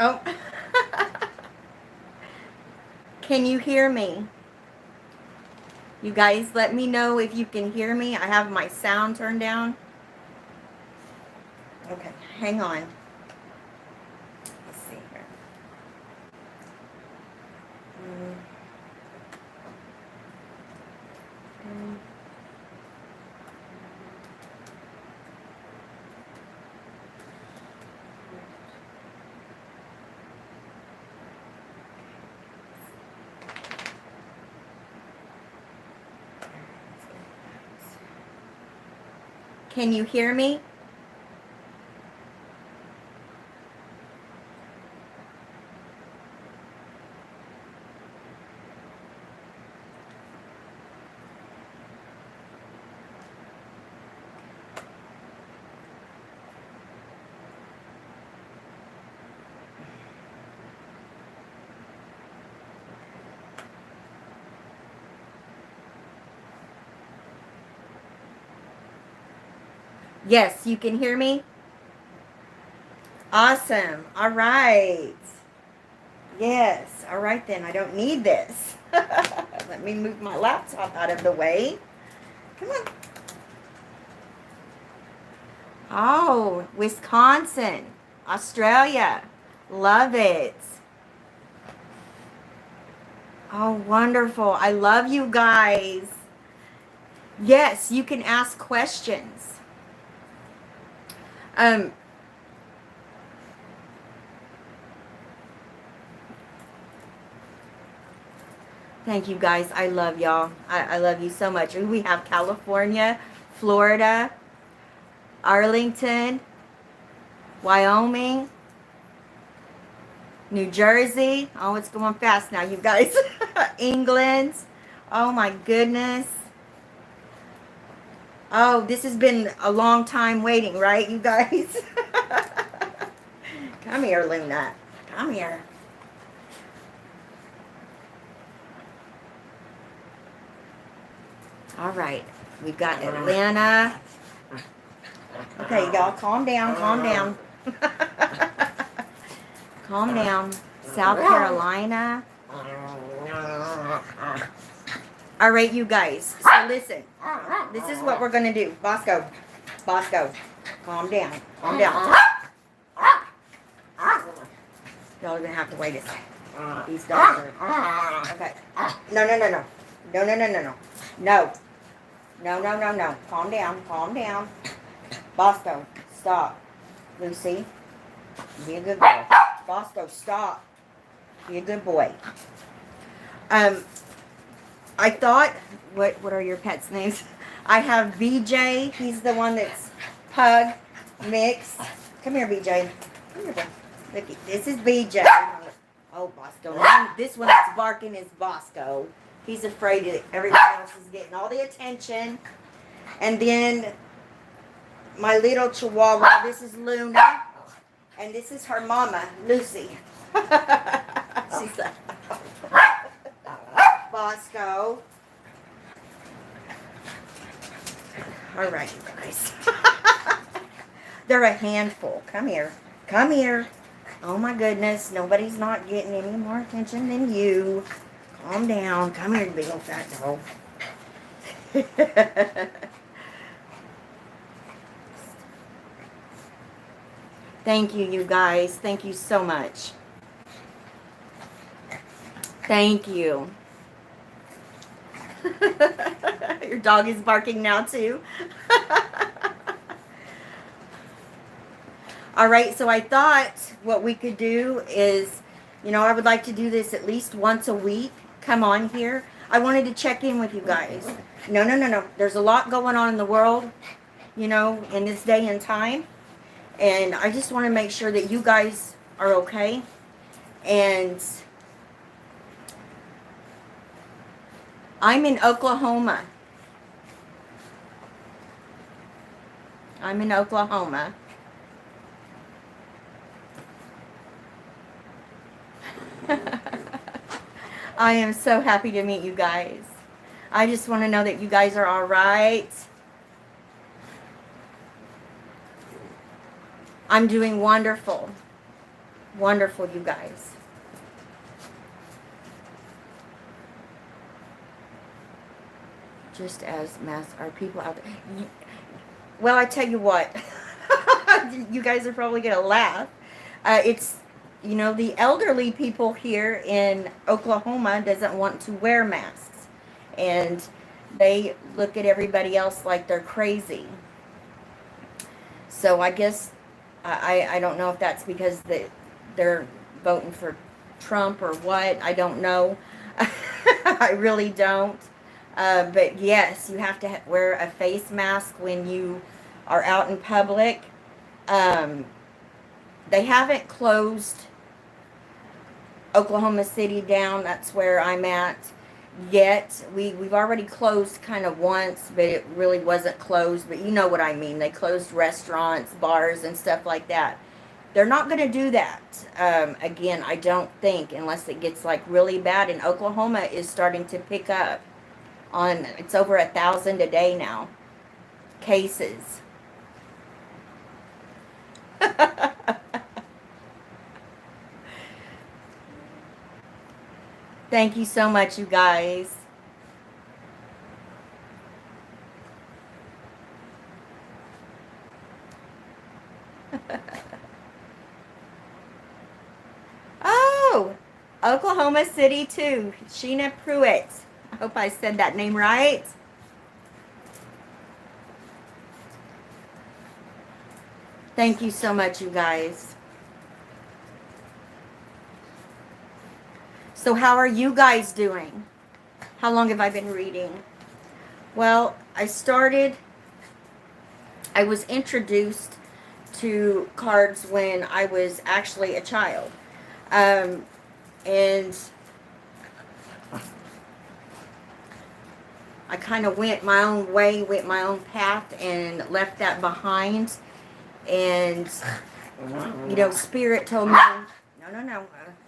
Oh, can you hear me? You guys, let me know if you can hear me. I have my sound turned down. Okay, hang on. Let's see here. Mm, mm. Can you hear me? Yes, you can hear me? Awesome. All right. Yes. All right then. I don't need this. Let me move my laptop out of the way. Come on. Oh, Wisconsin, Australia. Love it. Oh, wonderful. I love you guys. Yes, you can ask questions. Um, Thank you guys. I love y'all. I love you so much. We have California, Florida, Arlington, Wyoming, New Jersey. Oh, it's going fast now, you guys. England. Oh my goodness. Oh, this has been a long time waiting, right, you guys? Come here, Luna. Come here. All right. We've got Atlanta. Okay, y'all, calm down, calm down. Calm down. South Carolina. All right, you guys. So listen. This is what we're going to do. Bosco. Bosco. Calm down. Calm down. Y'all are going to have to wait a second. These dogs are... Okay. No, no, no, no. No, no, no, no, no. No. No, no, no, no. Calm down. Calm down. Bosco, stop. Lucy, be a good boy. Bosco, stop. Be a good boy. I thought, what are your pets' names? I have BJ. He's the one that's pug mix. Come here, BJ. Come here, boy. Look, this is BJ. Oh, Bosco. Now, this one that's barking is Bosco. He's afraid that everybody else is getting all the attention. And then my little chihuahua, this is Luna. And this is her mama, Lucy. She's like, Bosco. All right, you guys. They're a handful. Come here. Come here. Oh my goodness. Nobody's not getting any more attention than you. Calm down. Come here, you big old fat dog. Thank you, you guys. Thank you so much. Thank you. Your dog is barking now, too. All right, so I thought what we could do is, I would like to do this at least once a week. Come on here. I wanted to check in with you guys. No, no, no, no. There's a lot going on in the world, in this day and time. And I just want to make sure that you guys are okay. And I'm in Oklahoma. I'm in Oklahoma. I am so happy to meet you guys. I just want to know that you guys are all right. I'm doing wonderful. Wonderful, you guys. Just as mass are people out there. Well, I tell you what. You guys are probably going to laugh. It's, you know, the elderly people here in Oklahoma doesn't want to wear masks. And they look at everybody else like they're crazy. So I guess, I don't know if that's because they're voting for Trump or what. I don't know. I really don't. But yes, you have to wear a face mask when you are out in public. They haven't closed Oklahoma City down. That's where I'm at yet. We've already closed kind of once, but it really wasn't closed. But you know what I mean. They closed restaurants, bars, and stuff like that. They're not going to do that again, I don't think, unless it gets like really bad. And Oklahoma is starting to pick up on, it's over 1,000 a day now, cases. Thank you so much, you guys. Oh, Oklahoma City too. Sheena Pruitt. I hope I said that name right. Thank you so much, you guys. So how are you guys doing? How long have I been reading? Well, I was introduced to cards when I was actually a child. And I kind of went my own way, went my own path, and left that behind. And, you know, Spirit told me, no,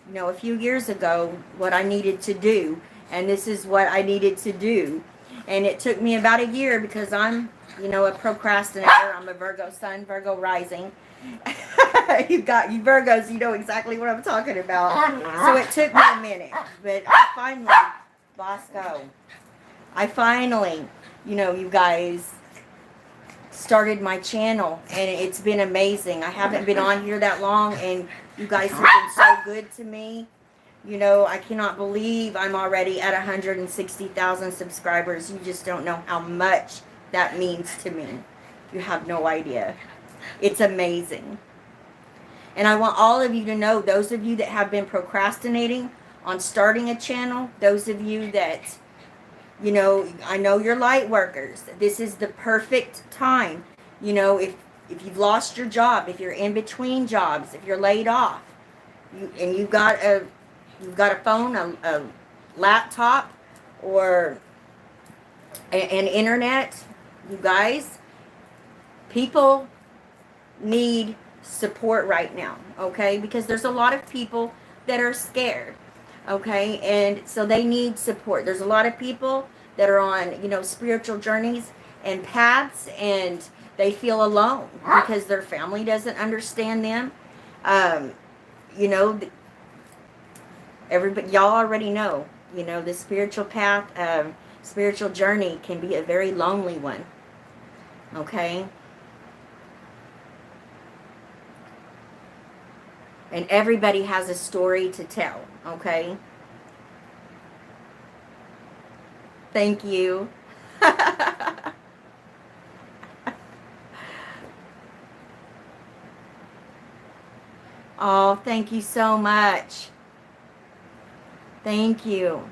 you know, a few years ago, what I needed to do. And this is what I needed to do. And it took me about a year because I'm, you know, a procrastinator. I'm a Virgo sun, Virgo rising. You Virgos, you know exactly what I'm talking about. So it took me a minute. But I finally, Bosco, I finally, you know, you guys, started my channel, and it's been amazing. I haven't been on here that long, and you guys have been so good to me. You know, I cannot believe I'm already at 160,000 subscribers. You just don't know how much that means to me. You have no idea. It's amazing. And I want all of you to know, those of you that have been procrastinating on starting a channel, those of you that, you know, I know you're light workers. This is the perfect time. You know, if you've lost your job, if you're in between jobs, if you're laid off, and you've got a phone, a laptop, or an internet, you guys, people need support right now, okay? Because there's a lot of people that are scared. Okay, and so they need support. There's a lot of people that are on, you know, spiritual journeys and paths, and they feel alone because their family doesn't understand them. You know, everybody, y'all already know, you know, the spiritual path, spiritual journey can be a very lonely one. Okay? And everybody has a story to tell, okay? Thank you. Oh, thank you so much. Thank you.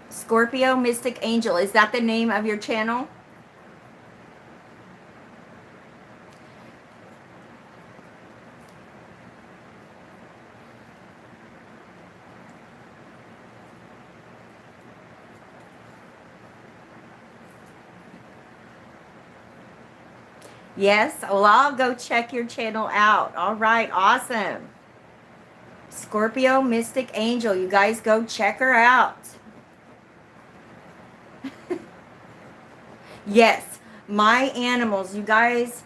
Scorpio Mystic Angel, is that the name of your channel? Yes? Well, I'll go check your channel out. All right, awesome. Scorpio Mystic Angel, you guys go check her out. Yes, my animals, you guys,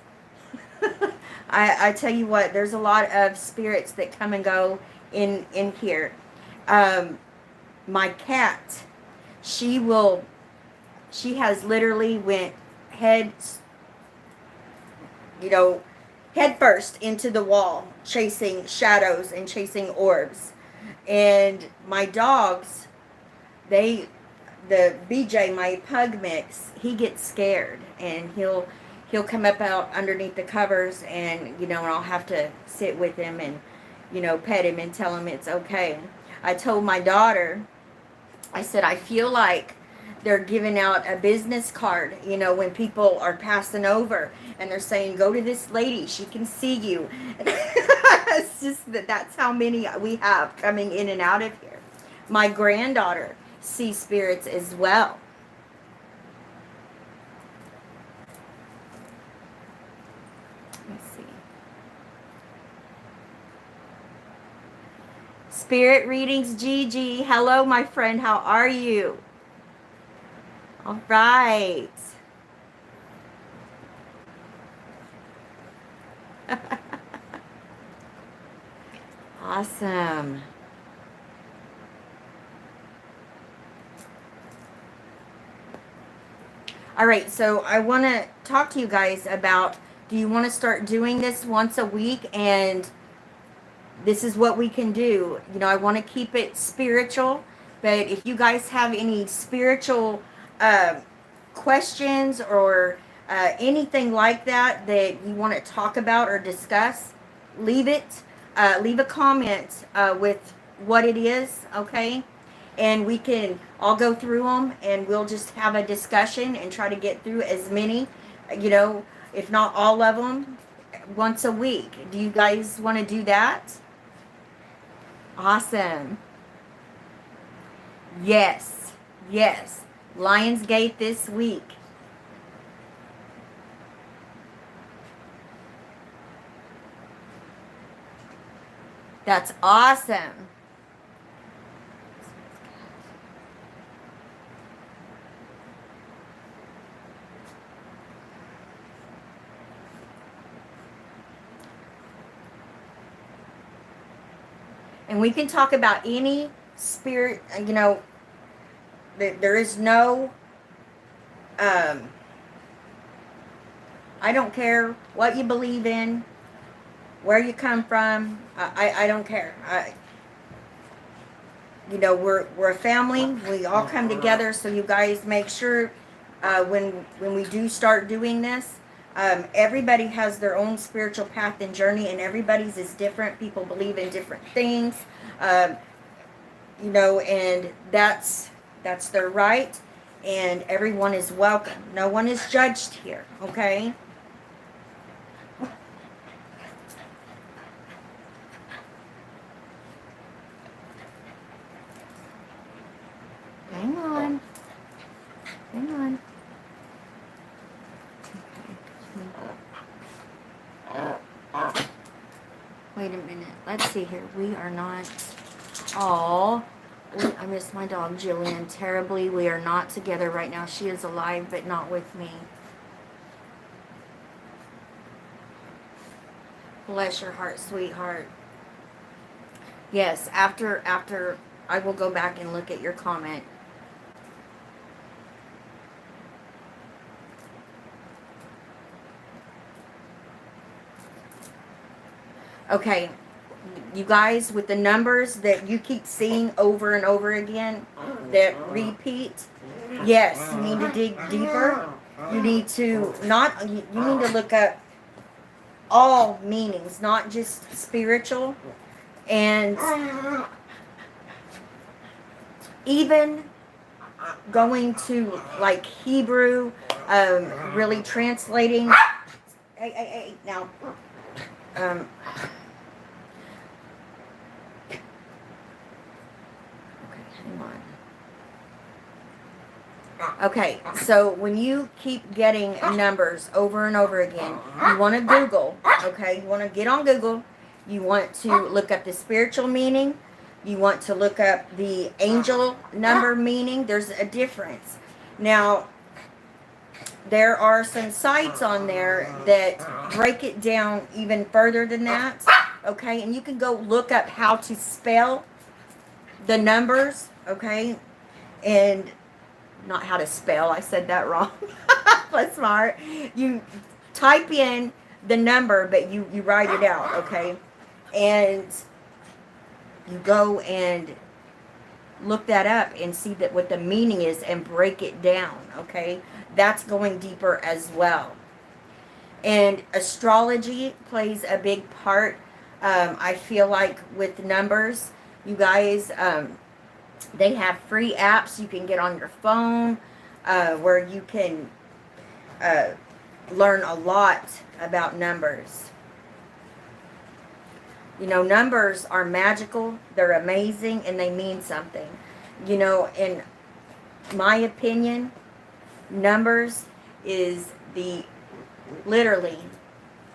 I tell you what, there's a lot of spirits that come and go in here. My cat, she will, she has literally went head, you know, head first into the wall, chasing shadows and chasing orbs. And my dogs, they, the BJ, my pug mix, he gets scared and he'll come up out underneath the covers, and and I'll have to sit with him and pet him and tell him it's okay. I told my daughter, I said, I feel like they're giving out a business card, when people are passing over and they're saying, go to this lady, she can see you. It's just that's how many we have coming in and out of here. My granddaughter sees spirits as well. Let's see. Spirit readings, Gigi. Hello, my friend. How are you? All right. Awesome. All right, so I want to talk to you guys about, do you want to start doing this once a week? And this is what we can do. I want to keep it spiritual, but if you guys have any spiritual questions or anything like that you want to talk about or discuss, leave it. Leave a comment with what it is, okay? And we can all go through them, and we'll just have a discussion and try to get through as many, if not all of them, once a week. Do you guys want to do that? Awesome. Yes. Yes. Lionsgate this week. That's awesome. And we can talk about any spirit, there is no, I don't care what you believe in, where you come from. I don't care. We're a family. We all come together. So you guys make sure when we do start doing this, everybody has their own spiritual path and journey, and everybody's is different. People believe in different things, and that's their right, and everyone is welcome. No one is judged here, okay? Hang on. Hang on. Wait a minute. Let's see here. We are not all... I miss my dog, Jillian, terribly. We are not together right now. She is alive, but not with me. Bless your heart, sweetheart. Yes, after I will go back and look at your comment. Okay, you guys, with the numbers that you keep seeing over and over again, that repeat, yes, you need to dig deeper. You need to you need to look up all meanings, not just spiritual, and even going to like Hebrew, really translating. Hey, now. Okay, so when you keep getting numbers over and over again, you want to Google, okay? You want to get on Google. You want to look up the spiritual meaning. You want to look up the angel number meaning. There's a difference. Now, there are some sites on there that break it down even further than that. Okay, and you can go look up how to spell the numbers. Okay, and not how to spell. I said that wrong. But smart. You type in the number, but you write it out. Okay, and you go and look that up and see that what the meaning is and break it down. Okay, that's going deeper as well. And astrology plays a big part. I feel like with numbers, you guys, they have free apps you can get on your phone where you can learn a lot about numbers. You know, numbers are magical, they're amazing, and they mean something. You know, in my opinion, numbers is literally,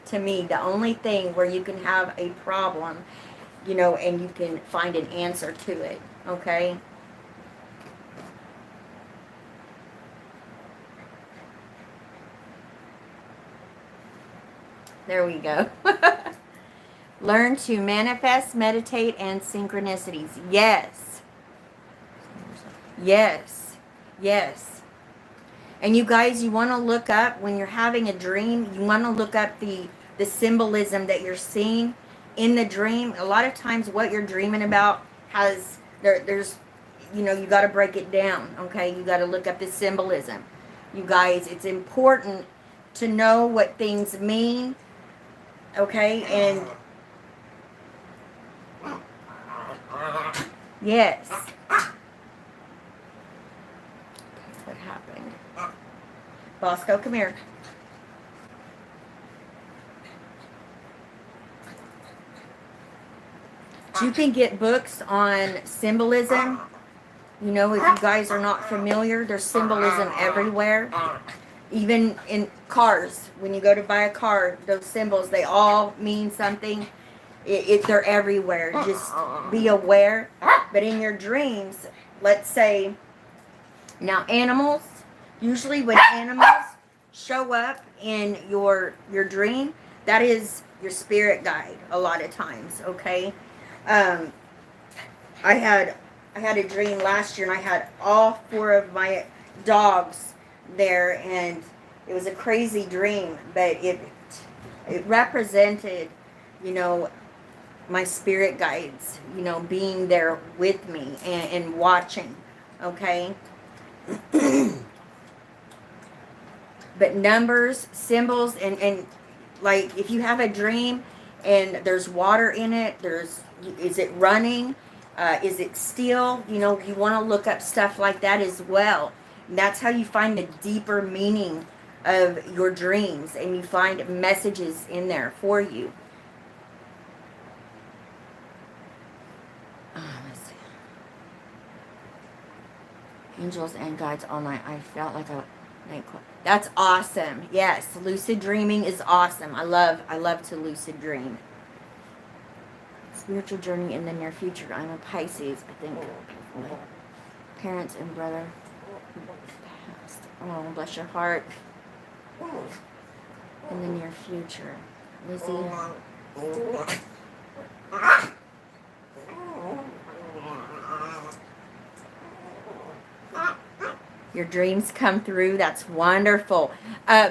to me, the only thing where you can have a problem, you know, and you can find an answer to it, okay? There we go. Learn to manifest, meditate, and synchronicities. Yes. Yes. Yes. And you guys, you want to look up, when you're having a dream, you want to look up the symbolism that you're seeing in the dream. A lot of times what you're dreaming about there's, you know, you got to break it down, okay? You got to look up the symbolism. You guys, it's important to know what things mean, okay? And yes. What happened? Bosco, come here. You can get books on symbolism. You know, if you guys are not familiar, there's symbolism everywhere. Even in cars, when you go to buy a car, those symbols, they all mean something. They're everywhere. Just be aware. But in your dreams, let's say, now animals, usually when animals show up in your dream, that is your spirit guide a lot of times, okay? I had a dream last year, and I had all 4 of my dogs there, and it was a crazy dream, but it represented, you know, my spirit guides, you know, being there with me and watching, okay? But numbers, symbols, and like if you have a dream and there's water in it, is it running? Is it still? You know, you want to look up stuff like that as well. And that's how you find the deeper meaning of your dreams, and you find messages in there for you. Let's see. Angels and guides all night. I felt like that's awesome. Yes, lucid dreaming is awesome. I love to lucid dream. Spiritual journey in the near future. I'm a Pisces, I think. My parents and brother passed. Oh, bless your heart. In the near future. Lizzie. Your dreams come through. That's wonderful.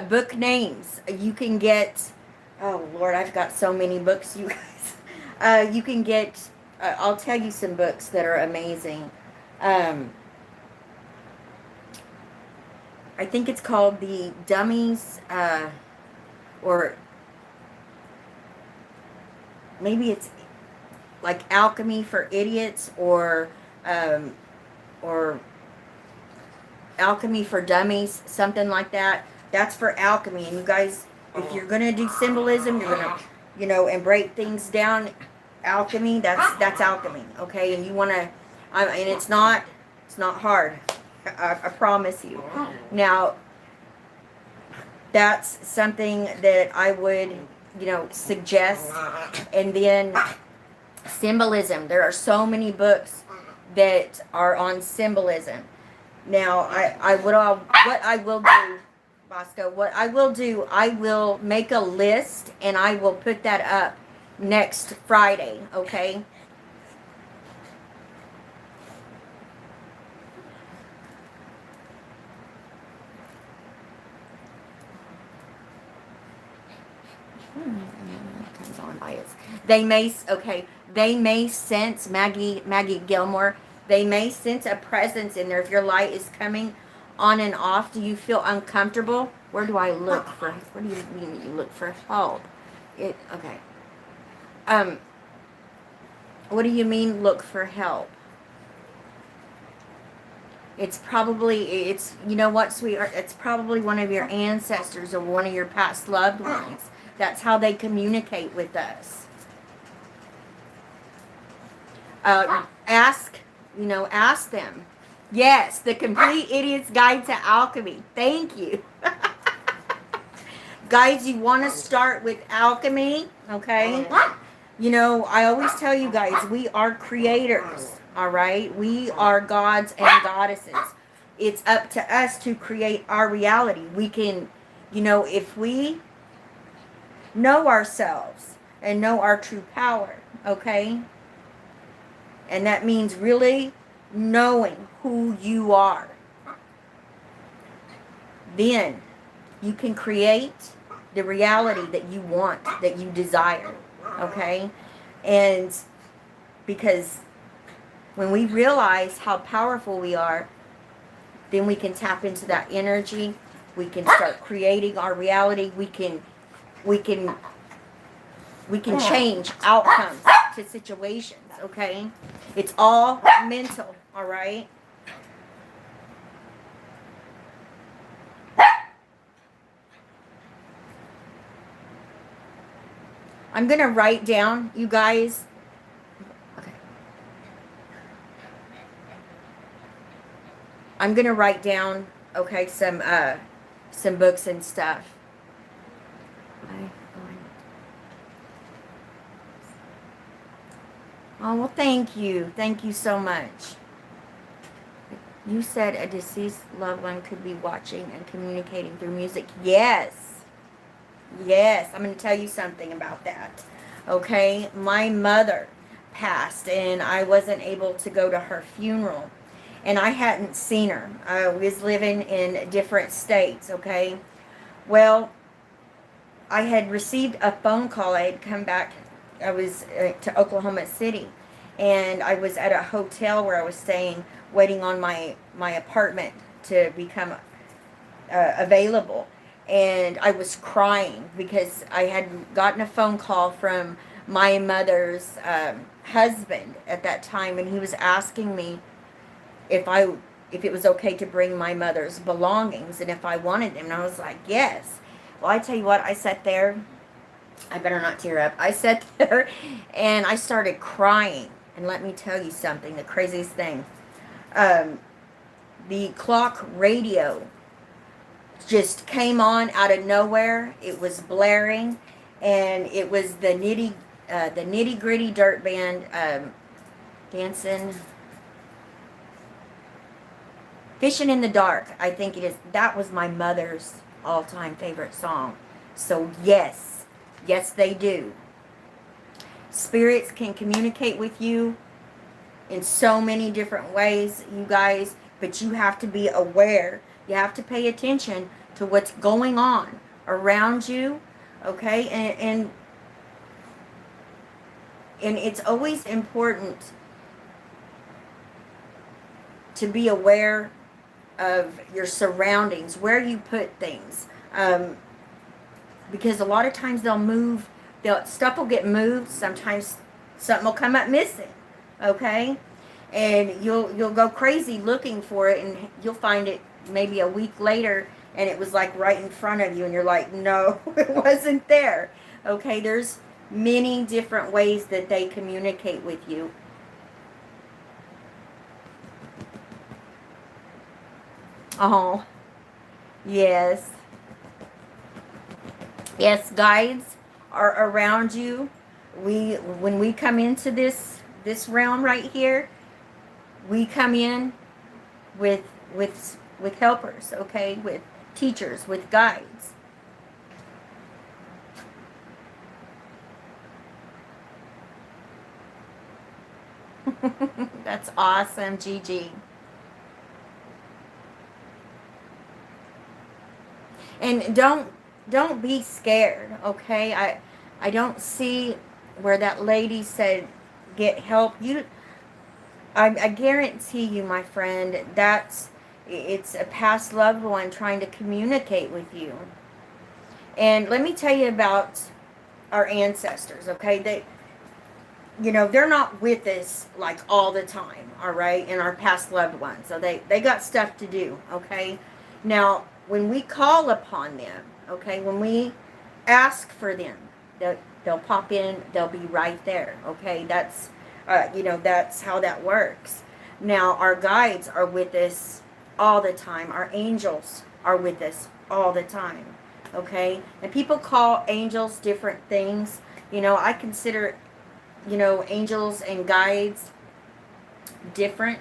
Book names. You can get... Oh, Lord, I've got so many books, you guys. You can get... I'll tell you some books that are amazing. I think it's called The Dummies, or maybe it's like Alchemy for Idiots, or Alchemy for Dummies, something like that. That's for alchemy. And you guys, if you're going to do symbolism, you're going to, you know, and break things down, alchemy, that's alchemy, okay? And you want to, and it's not hard. I promise you. Now, that's something that I would, you know, suggest. And then symbolism. There are so many books that are on symbolism. Now, what I will do, Bosco. What I will do, I will make a list and I will put that up next Friday, okay? Comes on bias. They may sense, Maggie Gilmore, they may sense a presence in there. If your light is coming on and off, do you feel uncomfortable? Where do I look for, what do you mean that you look for help? Okay. What do you mean look for help? It's you know what, sweetheart? It's probably one of your ancestors or one of your past loved ones. That's how they communicate with us. Ask them. Yes, The Complete Idiot's Guide to Alchemy. Thank you. Guys, you want to start with alchemy, okay? You know, I always tell you guys, we are creators, all right? We are gods and goddesses. It's up to us to create our reality. We can, if we know ourselves and know our true power, okay? And that means really knowing who you are. Then you can create the reality that you want, that you desire, okay? And because when we realize how powerful we are, then we can tap into that energy. We can start creating our reality. We can change outcomes to situations, okay? It's all mental, all right? I'm going to write down, you guys. Okay. I'm going to write down, okay, some books and stuff. Oh, well, thank you. Thank you so much. You said a deceased loved one could be watching and communicating through music. Yes. Yes. I'm going to tell you something about that. Okay. My mother passed and I wasn't able to go to her funeral. And I hadn't seen her. I was living in different states. Okay. Well, I had received a phone call. I had come back. I was to Oklahoma City, and I was at a hotel where I was staying, waiting on my apartment to become available. And I was crying because I had gotten a phone call from my mother's husband at that time, and he was asking me if it was okay to bring my mother's belongings and if I wanted them. And I was like, yes. Well, I tell you what, I sat there. I better not tear up. I sat there and I started crying. And let me tell you something, the craziest thing. The clock radio just came on out of nowhere. It was blaring, and it was the Nitty Gritty Dirt Band dancing, Fishing in the Dark, I think it is. That was my mother's all-time favorite song. So yes. Yes, they do. Spirits can communicate with you in so many different ways, you guys, but you have to be aware. You have to pay attention to what's going on around you, okay? And it's always important to be aware of your surroundings, where you put things. Because a lot of times stuff will get moved. Sometimes something will come up missing, okay? And you'll go crazy looking for it, and you'll find it maybe a week later, and it was like right in front of you, and you're like, no, it wasn't there, okay? There's many different ways that they communicate with you. Oh, yes. Yes, guides are around you. When we come into this realm right here, we come in with helpers, okay, with teachers, with guides. That's awesome, Gigi. And don't be scared, okay? I don't see where that lady said get help. I guarantee you, my friend, it's a past loved one trying to communicate with you. And let me tell you about our ancestors, okay? They're not with us like all the time, all right? And our past loved ones. So they got stuff to do, okay? Now, when we call upon them, okay, when we ask for them, they'll pop in, they'll be right there, okay? That's how that works. Now, our guides are with us all the time. Our angels are with us all the time, okay? And people call angels different things. I consider, angels and guides different,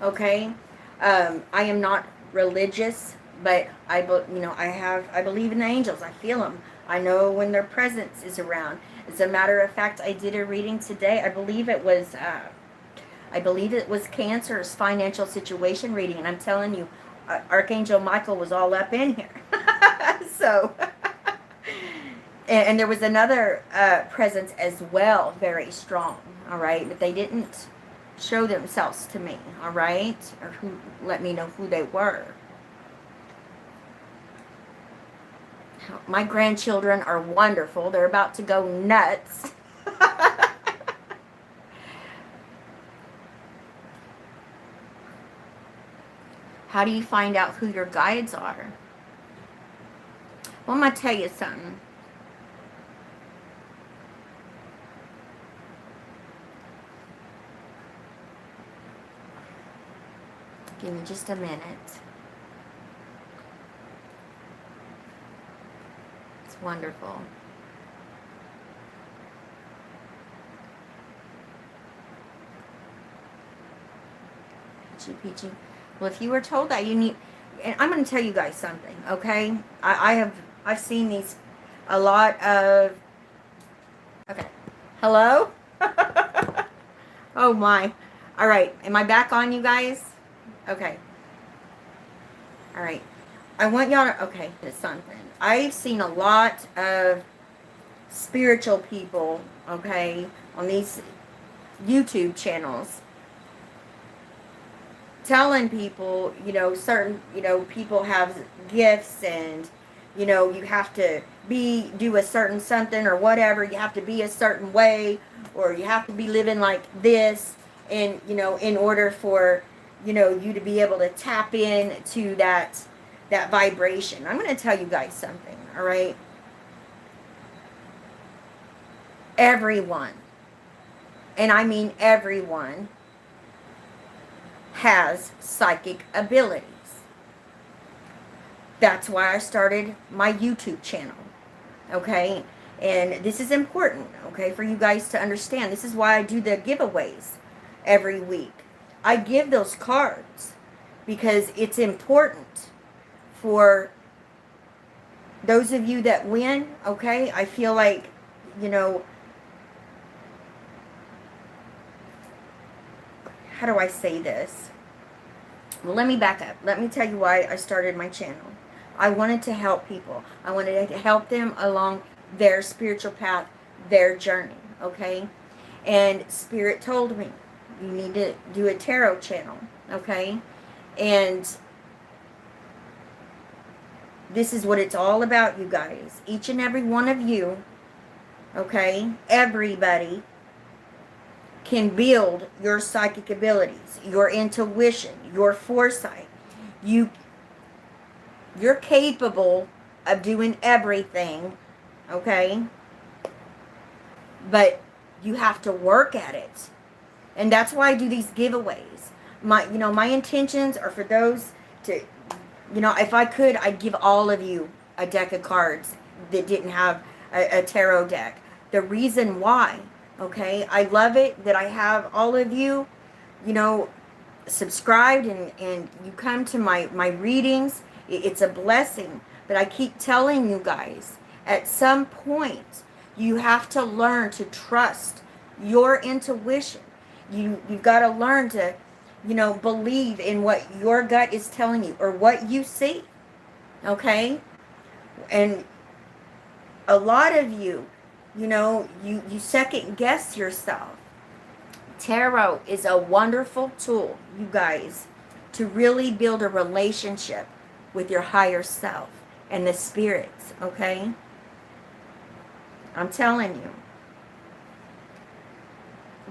okay? I am not religious, but I believe in the angels. I feel them. I know when their presence is around. As a matter of fact, I did a reading today. I believe it was Cancer's financial situation reading, and I'm telling you, Archangel Michael was all up in here. So, and there was another presence as well, very strong. All right, but they didn't show themselves to me. All right, or let me know who they were. My grandchildren are wonderful. They're about to go nuts. How do you find out who your guides are? Well, I'm going to tell you something. Give me just a minute. Wonderful. Peachy. Well, if you were told that you need, and I'm going to tell you guys something, okay? I've seen these a lot of. Okay. Hello? Oh my. All right. Am I back on, you guys? Okay. All right. I want y'all to, okay, it's something. I've seen a lot of spiritual people, okay, on these YouTube channels telling people, certain, people have gifts and, you have to do a certain something or whatever. You have to be a certain way, or you have to be living like this, and, in order for, you to be able to tap in to that vibration. I'm going to tell you guys something, all right? Everyone, and I mean everyone, has psychic abilities. That's why I started my YouTube channel, okay? And this is important, okay, for you guys to understand. This is why I do the giveaways every week. I give those cards because it's important for those of you that win, okay? I feel like, how do I say this? Well, let me back up. Let me tell you why I started my channel. I wanted to help people. I wanted to help them along their spiritual path, their journey, okay? And Spirit told me, you need to do a tarot channel, okay? And this is what it's all about, you guys. Each and every one of you, okay? Everybody can build your psychic abilities, your intuition, your foresight. You're capable of doing everything, okay? But you have to work at it. And that's why I do these giveaways. My intentions are for those to, if I could, I'd give all of you a deck of cards that didn't have a tarot deck. The reason why, okay, I love it that I have all of you, subscribed and you come to my readings It's a blessing. But I keep telling you guys, at some point, you have to learn to trust your intuition. You've got to learn to, believe in what your gut is telling you or what you see. Okay? And a lot of you, you second guess yourself. Tarot is a wonderful tool, you guys, to really build a relationship with your higher self and the spirits, okay? I'm telling you.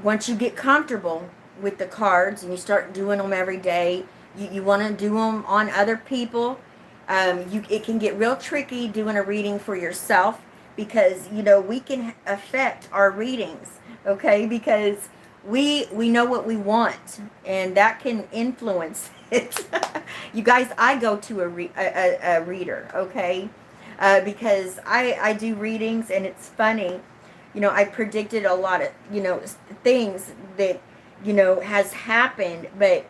Once you get comfortable with the cards and you start doing them every day, you want to do them on other people. It can get real tricky doing a reading for yourself because, we can affect our readings, okay? Because we know what we want, and that can influence it. You guys, I go to a reader, okay? Because I do readings, and it's funny. I predicted a lot of, things that, has happened, but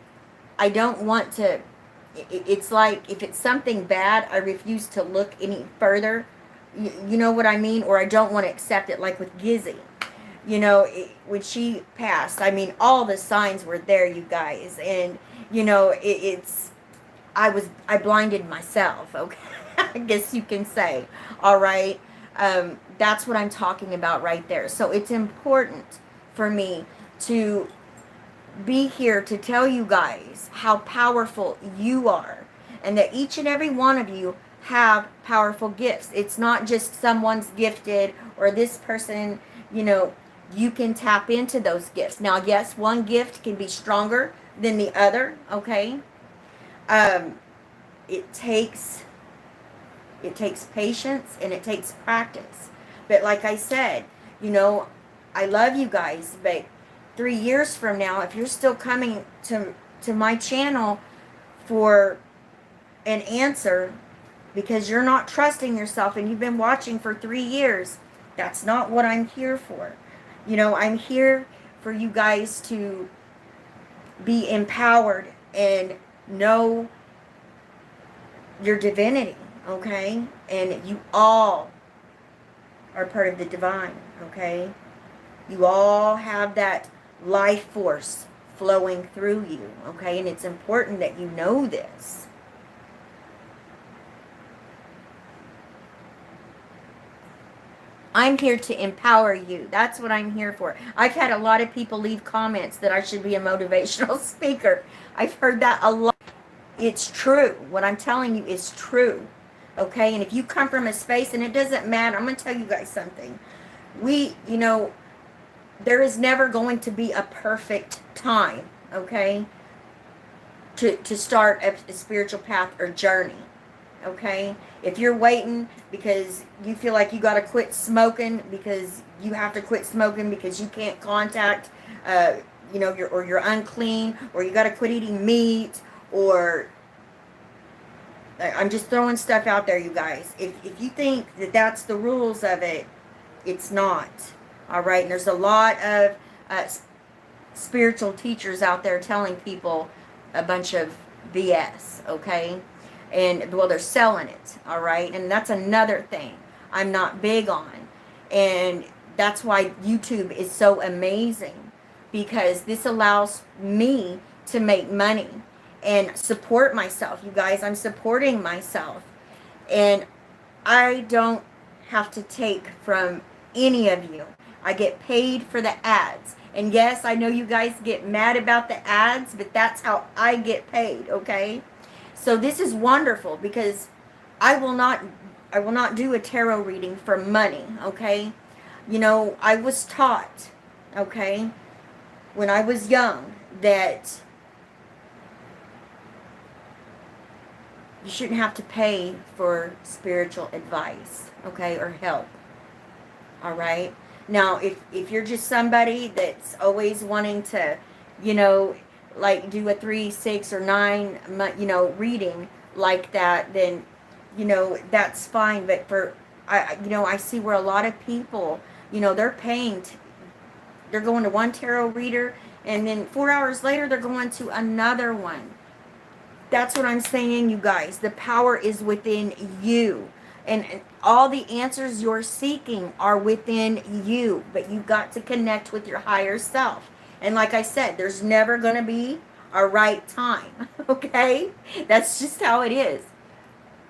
I don't want to, it's like, if it's something bad, I refuse to look any further. You know what I mean? Or I don't want to accept it, like with Gizzy. When she passed, I mean, all the signs were there, you guys. And, I blinded myself, okay? I guess you can say, all right? That's what I'm talking about right there. So it's important for me to be here to tell you guys how powerful you are, and that each and every one of you have powerful gifts. It's not just someone's gifted or this person, you can tap into those gifts. Now, yes, one gift can be stronger than the other, okay? It takes patience and it takes practice. But like I said, I love you guys, but 3 years from now, if you're still coming to my channel for an answer because you're not trusting yourself and you've been watching for 3 years, that's not what I'm here for. I'm here for you guys to be empowered and know your divinity, okay? And you all are part of the divine, okay? You all have that life force flowing through you, okay? And it's important that you know this. I'm here to empower you. That's what I'm here for. I've had a lot of people leave comments that I should be a motivational speaker. I've heard that a lot. It's true. What I'm telling you is true. Okay? And if you come from a space, and it doesn't matter, I'm going to tell you guys something. There is never going to be a perfect time, okay, to start a spiritual path or journey. Okay? If you're waiting because you feel like you got to quit smoking because you have to quit smoking because you can't contact, you're unclean, or you got to quit eating meat, or I'm just throwing stuff out there, you guys. If you think that that's the rules of it, it's not. All right? And there's a lot of spiritual teachers out there telling people a bunch of BS, okay? And, well, they're selling it, all right? And that's another thing I'm not big on. And that's why YouTube is so amazing, because this allows me to make money and support myself. You guys, I'm supporting myself. And I don't have to take from any of you. I get paid for the ads. And yes, I know you guys get mad about the ads, but that's how I get paid, okay? So this is wonderful, because I will not do a tarot reading for money, okay? I was taught, okay, when I was young, that you shouldn't have to pay for spiritual advice, okay, or help. All right? Now, if you're just somebody that's always wanting to, like do a 3, 6, or 9 month, reading like that, then, that's fine. But I see where a lot of people, they're paying, they're going to one tarot reader, and then 4 hours later, they're going to another one. That's what I'm saying, you guys. The power is within you. And all the answers you're seeking are within you. But you got to connect with your higher self. And like I said, there's never going to be a right time. Okay? That's just how it is.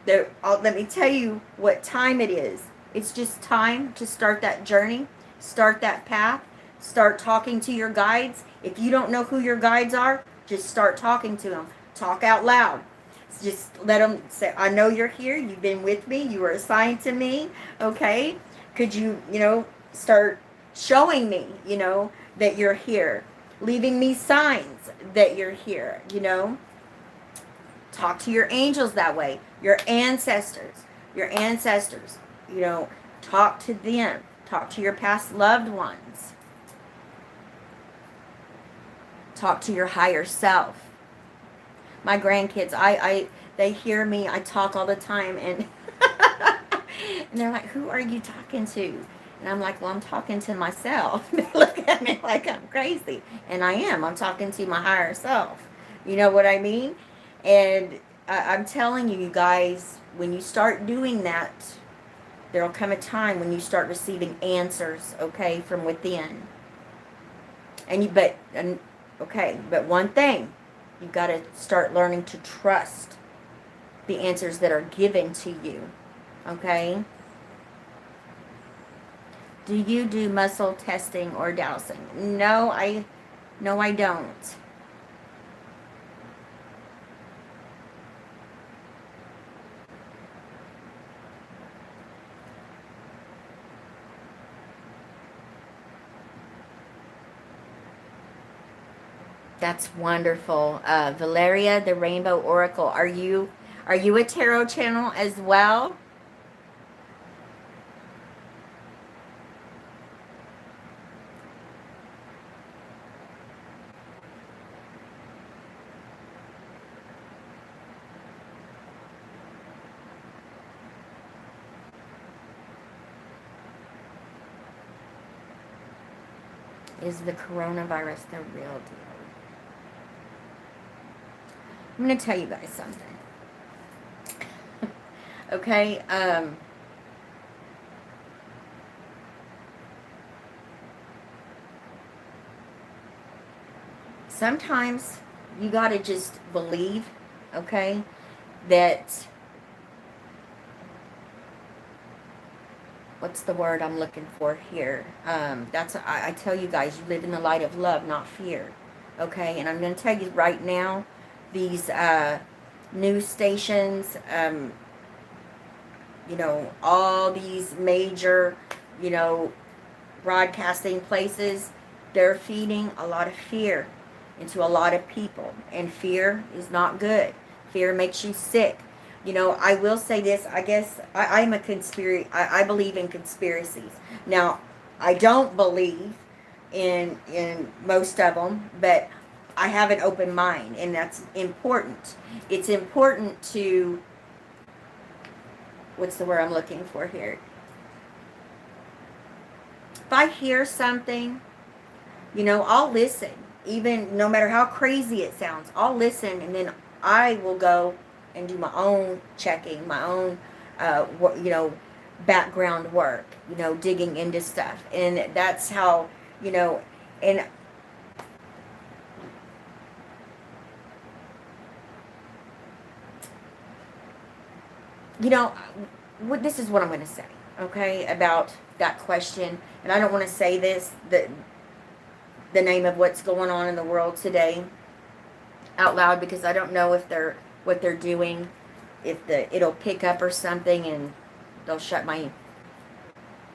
Let me tell you what time it is. It's just time to start that journey, start that path, start talking to your guides. If you don't know who your guides are, just start talking to them. Talk out loud. Just let them say, I know you're here. You've been with me. You were assigned to me. Okay? Could you, start showing me, that you're here. Leaving me signs that you're here. Talk to your angels that way. Your ancestors. Talk to them. Talk to your past loved ones. Talk to your higher self. My grandkids, they hear me. I talk all the time, and and they're like, "Who are you talking to?" And I'm like, "Well, I'm talking to myself." They look at me like I'm crazy, and I am. I'm talking to my higher self. You know what I mean? And I'm telling you, you guys, when you start doing that, there'll come a time when you start receiving answers, okay, from within. But one thing, you've got to start learning to trust the answers that are given to you, okay? Do you do muscle testing or dowsing? No, I don't. That's wonderful. Valeria, the Rainbow Oracle. Are you a tarot channel as well? Is the coronavirus the real deal? I'm going to tell you guys something. Okay? Sometimes you got to just believe, okay, that, what's the word I'm looking for here? I tell you guys, you live in the light of love, not fear. Okay? And I'm going to tell you right now, these news stations, all these major, broadcasting places, they're feeding a lot of fear into a lot of people. And fear is not good. Fear makes you sick. I will say this. I guess I'm a conspiracy. I believe in conspiracies. Now, I don't believe in most of them, but I have an open mind, and that's important. It's important to, what's the word I'm looking for here? If I hear something, I'll listen. Even no matter how crazy it sounds, I'll listen, and then I will go and do my own checking, my own, background work, digging into stuff. And that's how, and this is what I'm going to say, okay, about that question. And I don't want to say this, the name of what's going on in the world today out loud, because I don't know if what they're doing, if it'll pick up or something, and they'll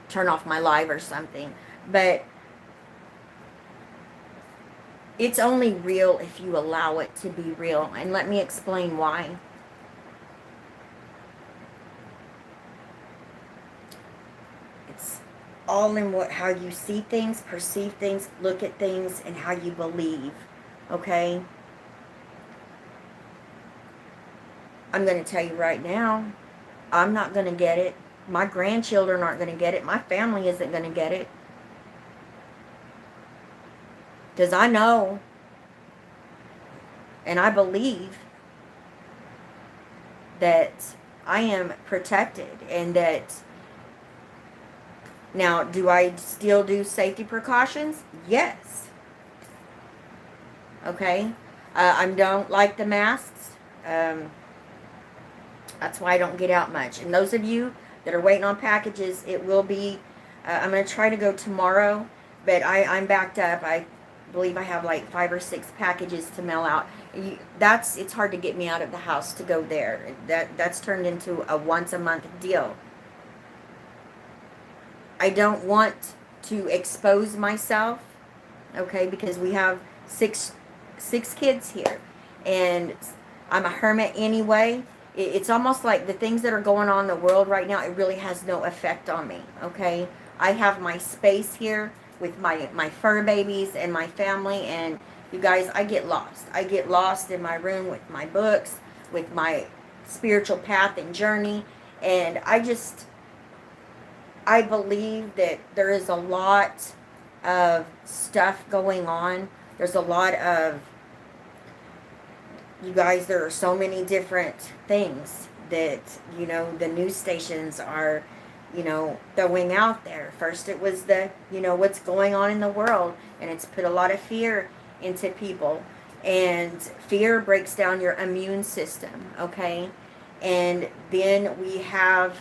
turn off my live or something. But it's only real if you allow it to be real. And let me explain why. It's all in how you see things, perceive things, look at things, and how you believe. Okay? I'm going to tell you right now, I'm not going to get it. My grandchildren aren't going to get it. My family isn't going to get it. Because I know, and I believe, that I am protected, and that now, do I still do safety precautions? Yes. Okay. I don't like the masks. That's why I don't get out much. And those of you that are waiting on packages, it will be, I'm going to try to go tomorrow, but I'm backed up. I believe I have like 5 or 6 packages to mail out. It's hard to get me out of the house to go there. That's turned into a once a month deal. I don't want to expose myself, okay, because we have six kids here, and I'm a hermit anyway. It's almost like the things that are going on in the world right now, it really has no effect on me, okay? I have my space here with my fur babies and my family, and you guys, I get lost. I get lost in my room with my books, with my spiritual path and journey, and I believe that there is a lot of stuff going on. There's a lot of, you guys, there are so many different things that, the news stations are, throwing out there. First it was what's going on in the world, and it's put a lot of fear into people. And fear breaks down your immune system, okay? And then we have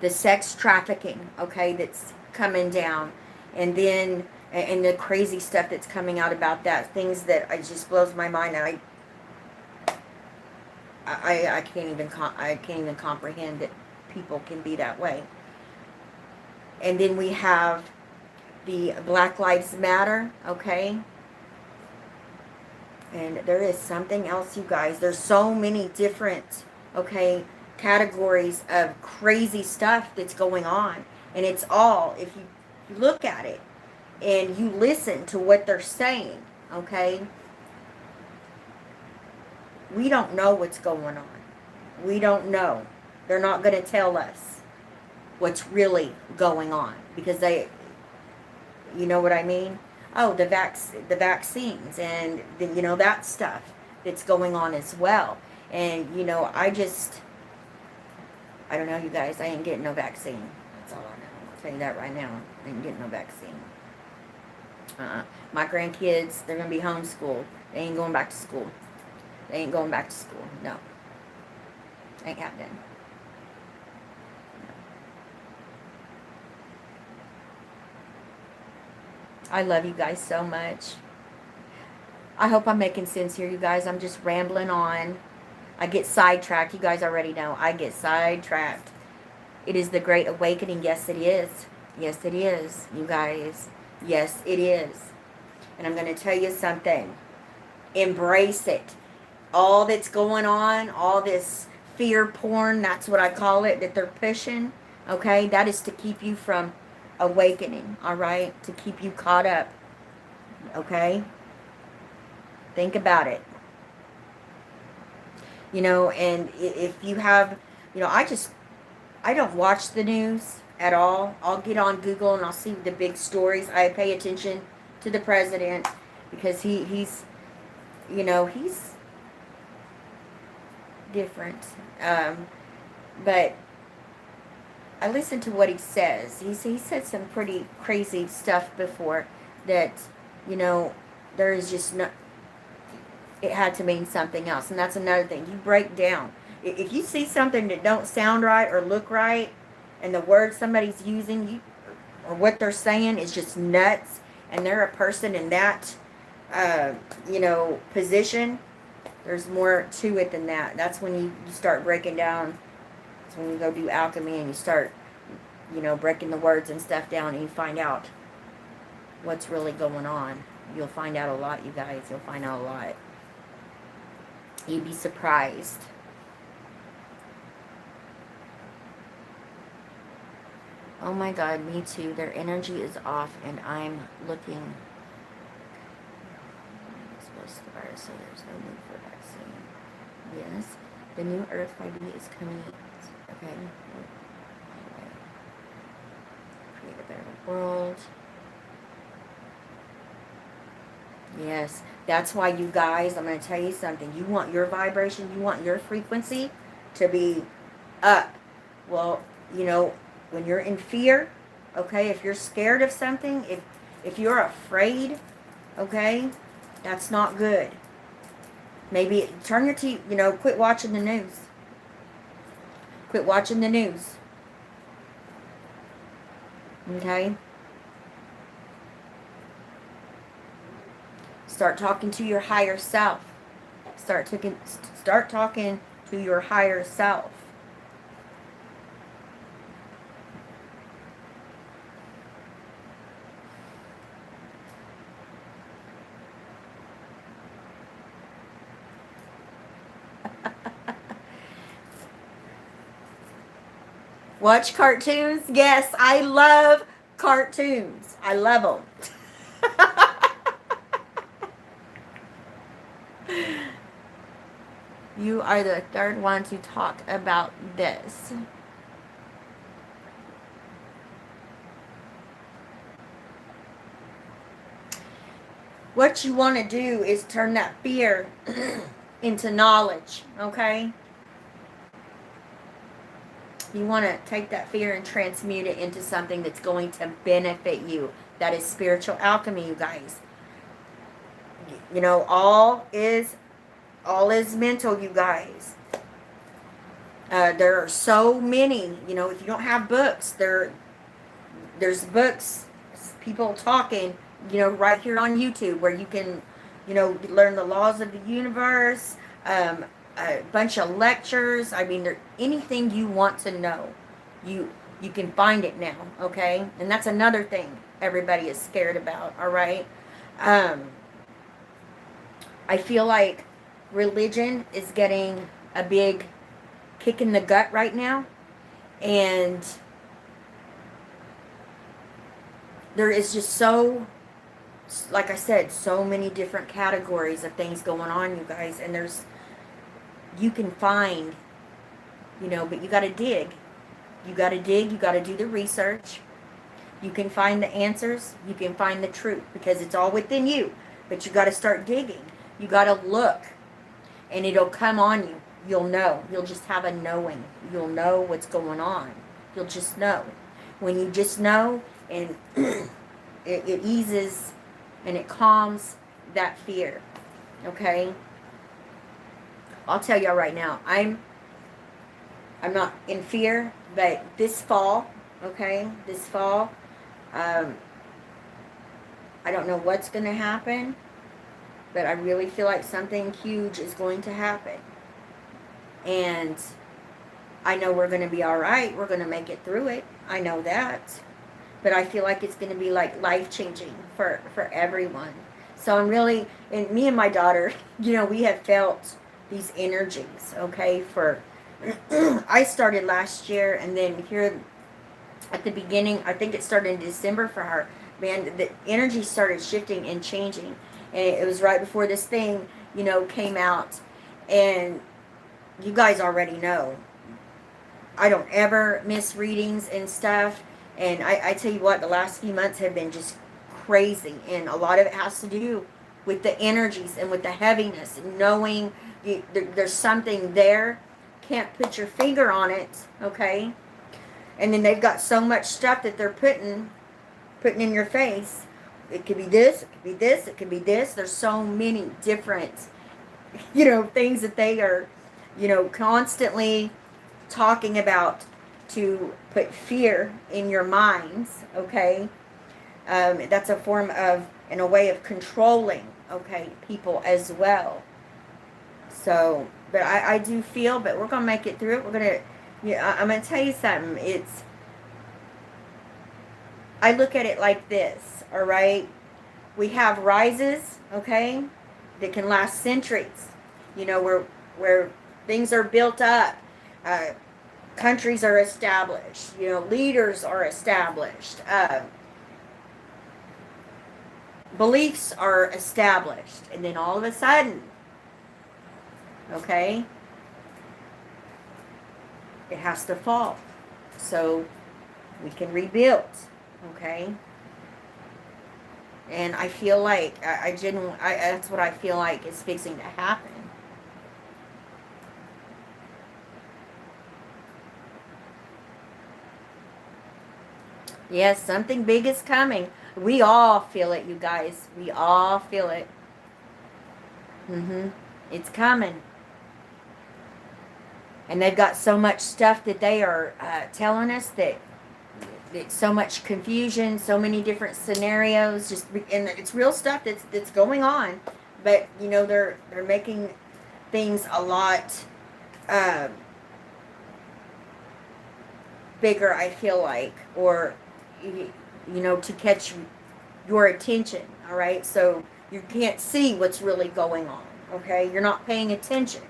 the sex trafficking, okay, that's coming down, and then and the crazy stuff that's coming out about that, things that it just blows my mind. And I can't even comprehend that people can be that way. And then we have the Black Lives Matter, okay? And there is something else, you guys. There's so many different, okay, categories of crazy stuff that's going on. And it's all, if you look at it and you listen to what they're saying, okay, we don't know what's going on. We don't know. They're not going to tell us what's really going on, because they, you know what I mean? Oh, the vaccines, and that stuff that's going on as well. And I don't know, you guys. I ain't getting no vaccine. That's all I know. I'll tell you that right now. I ain't getting no vaccine. My grandkids, they're going to be homeschooled. They ain't going back to school. They ain't going back to school. No. Ain't happening. I love you guys so much. I hope I'm making sense here, you guys. I'm just rambling on. I get sidetracked. You guys already know. I get sidetracked. It is the Great Awakening. Yes, it is. Yes, it is, you guys. Yes, it is. And I'm going to tell you something. Embrace it. All that's going on, all this fear porn, that's what I call it, that they're pushing, okay? That is to keep you from awakening, all right? To keep you caught up, okay? Think about it. And if you have, I don't watch the news at all. I'll get on Google and I'll see the big stories. I pay attention to the president because he's different. But I listen to what he says. He said some pretty crazy stuff before that, there is just no, it had to mean something else. And that's another thing. You break down. If you see something that don't sound right or look right, and the word somebody's using, or what they're saying is just nuts, and they're a person in that, position, there's more to it than that. That's when you start breaking down. That's when you go do alchemy and you start, breaking the words and stuff down, and you find out what's really going on. You'll find out a lot, you guys. You'll find out a lot. You'd be surprised. Oh my God, me too. Their energy is off, and I'm looking. The virus, so there's no need for vaccine. Yes, the new Earth 5D is coming. Okay. Anyway. Create a better world. Yes. That's why, you guys, I'm going to tell you something. You want your vibration, you want your frequency to be up. Well, you know, when you're in fear, okay, if you're scared of something, if you're afraid, okay, that's not good. Maybe turn your TV, you know, quit watching the news. Quit watching the news. Okay? Start talking to your higher self. Start talking to your higher self. Watch cartoons? Yes, I love cartoons. I love them. You are the third one to talk about this. What you want to do is turn that fear into knowledge, okay? You want to take that fear and transmute it into something that's going to benefit you. That is spiritual alchemy, you guys. You know, all is mental, you guys. There are so many, you know, if you don't have books, there's books, people talking, you know, right here on YouTube where you can, you know, learn the laws of the universe, a bunch of lectures. I mean, anything you want to know, you you can find it now, okay? And that's another thing everybody is scared about, all right? Um, I feel like religion is getting a big kick in the gut right now, and there is just so, like I said, so many different categories of things going on, you guys, and you can find, you know, but you got to dig. You got to dig, you got to do the research. You can find the answers, you can find the truth, because it's all within you. But you got to start digging. You got to look, and it'll come on you. You'll know. You'll just have a knowing. You'll know what's going on. You'll just know. When you just know, and it eases and it calms that fear. Okay? I'll tell y'all right now, I'm not in fear, but this fall, okay, this fall, I don't know what's going to happen, but I really feel like something huge is going to happen. And I know we're going to be all right. We're going to make it through it. I know that. But I feel like it's going to be like life-changing for everyone. So I'm really, and me and my daughter, you know, we have felt these energies, okay, I started last year, and then here at the beginning, I think it started in December for her, man, the energy started shifting and changing, and it was right before this thing, you know, came out, and you guys already know, I don't ever miss readings and stuff, and I tell you what, the last few months have been just crazy, and a lot of it has to do with the energies and with the heaviness, and knowing there's something there, can't put your finger on it, okay? And then they've got so much stuff that they're putting in your face. It could be this, it could be this, it could be this. There's so many different, you know, things that they are, you know, constantly talking about to put fear in your minds, okay? That's a form of, and a way of controlling, okay, people as well. So, but I do feel, but we're going to make it through it. We're going to, yeah, I'm going to tell you something. I look at it like this, all right? We have rises, okay, that can last centuries. You know, where things are built up, countries are established, you know, leaders are established, beliefs are established, and then all of a sudden, okay, it has to fall so we can rebuild, okay? And I feel like, I genuinely, that's what I feel like is fixing to happen. Yes, something big is coming. We all feel it, you guys. We all feel it. It's coming. And they've got so much stuff that they are telling us that it's so much confusion, so many different scenarios, and it's real stuff that's going on. But you know, they're making things a lot uh, bigger, I feel like, or you know, to catch your attention. All right, so you can't see what's really going on. Okay, you're not paying attention.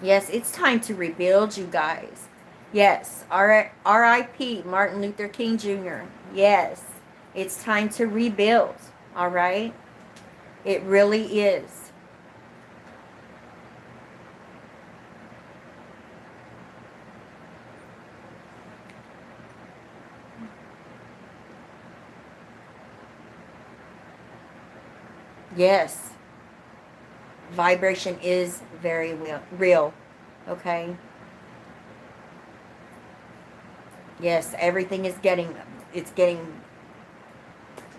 Yes, it's time to rebuild, you guys. Yes, R.I.P. Martin Luther King Jr. Yes, it's time to rebuild. All right, it really is. Yes, vibration is very real. Okay. Yes, everything is getting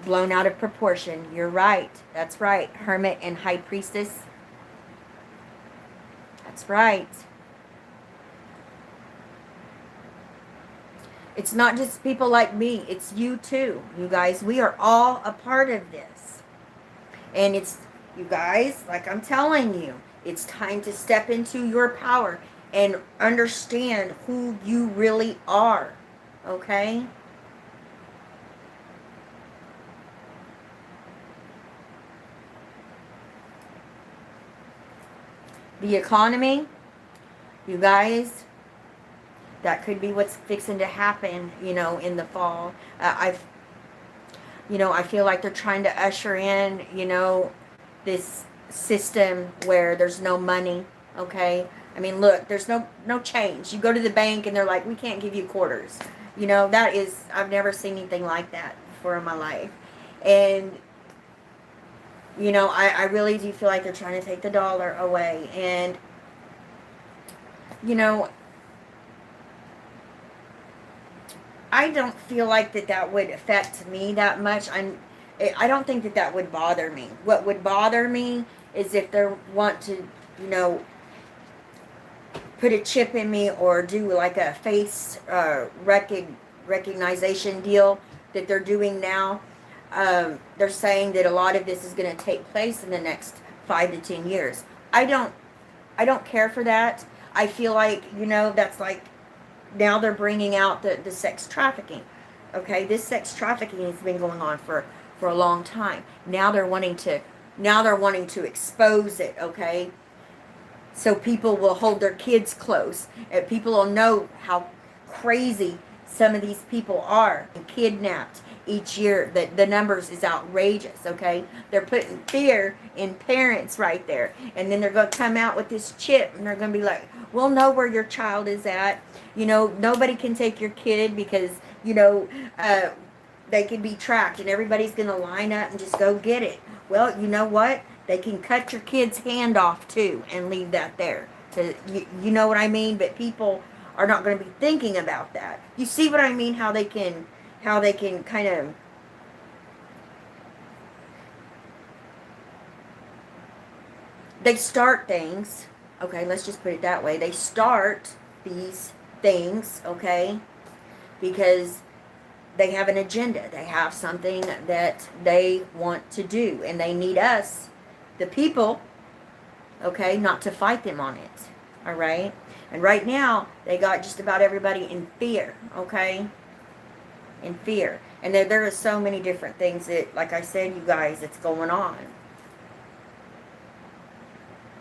blown out of proportion. You're right. That's right. Hermit and High Priestess. That's right. It's not just people like me. It's you too. You guys, we are all a part of this. And it's, you guys, like I'm telling you, it's time to step into your power and understand who you really are. Okay? The economy, you guys, that could be what's fixing to happen, you know, in the fall. I feel like they're trying to usher in, you know, this system where there's no money, okay? I mean, look, there's no change. You go to the bank and they're like, we can't give you quarters. You know, that is, I've never seen anything like that before in my life. And, you know, I really do feel like they're trying to take the dollar away. And, you know, I don't feel like that would affect me that much. I don't think that would bother me. What would bother me is if they want to, you know, put a chip in me or do like a face recognition deal that they're doing now. They're saying that a lot of this is going to take place in the next 5 to 10 years. I don't care for that. I feel like, you know, that's like, now they're bringing out the sex trafficking. Okay, this sex trafficking has been going on for a long time. Now they're wanting to expose it. Okay, so people will hold their kids close, and people will know how crazy some of these people are and kidnapped each year. The numbers is outrageous. Okay, they're putting fear in parents right there, and then they're going to come out with this chip and they're going to be like, we'll know where your child is at. You know, nobody can take your kid because, you know, they can be tracked, and everybody's going to line up and just go get it. Well, you know what? They can cut your kid's hand off too and leave that there. You know what I mean? But people are not going to be thinking about that. You see what I mean? How they can kind of, they start things. Okay, let's just put it that way. They start these things, okay, because they have an agenda. They have something that they want to do, and they need us, the people, okay, not to fight them on it. All right? And right now, they got just about everybody in fear, okay? In fear. And there are so many different things that, like I said, you guys, it's going on.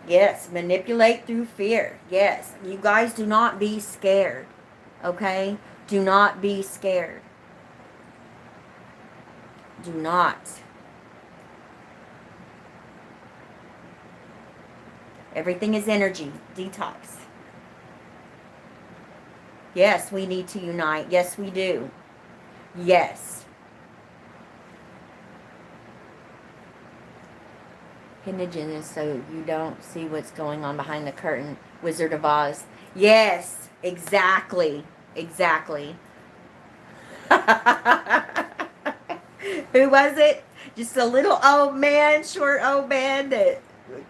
Yes, manipulate through fear. Yes, you guys, do not be scared, okay? Do not be scared. Do not. Everything is energy. Detox. Yes, we need to unite. Yes, we do. Yes. Hidden agendas so you don't see what's going on behind the curtain. Wizard of Oz. Yes, exactly. Exactly. Who was it? Just a little old man, short old man that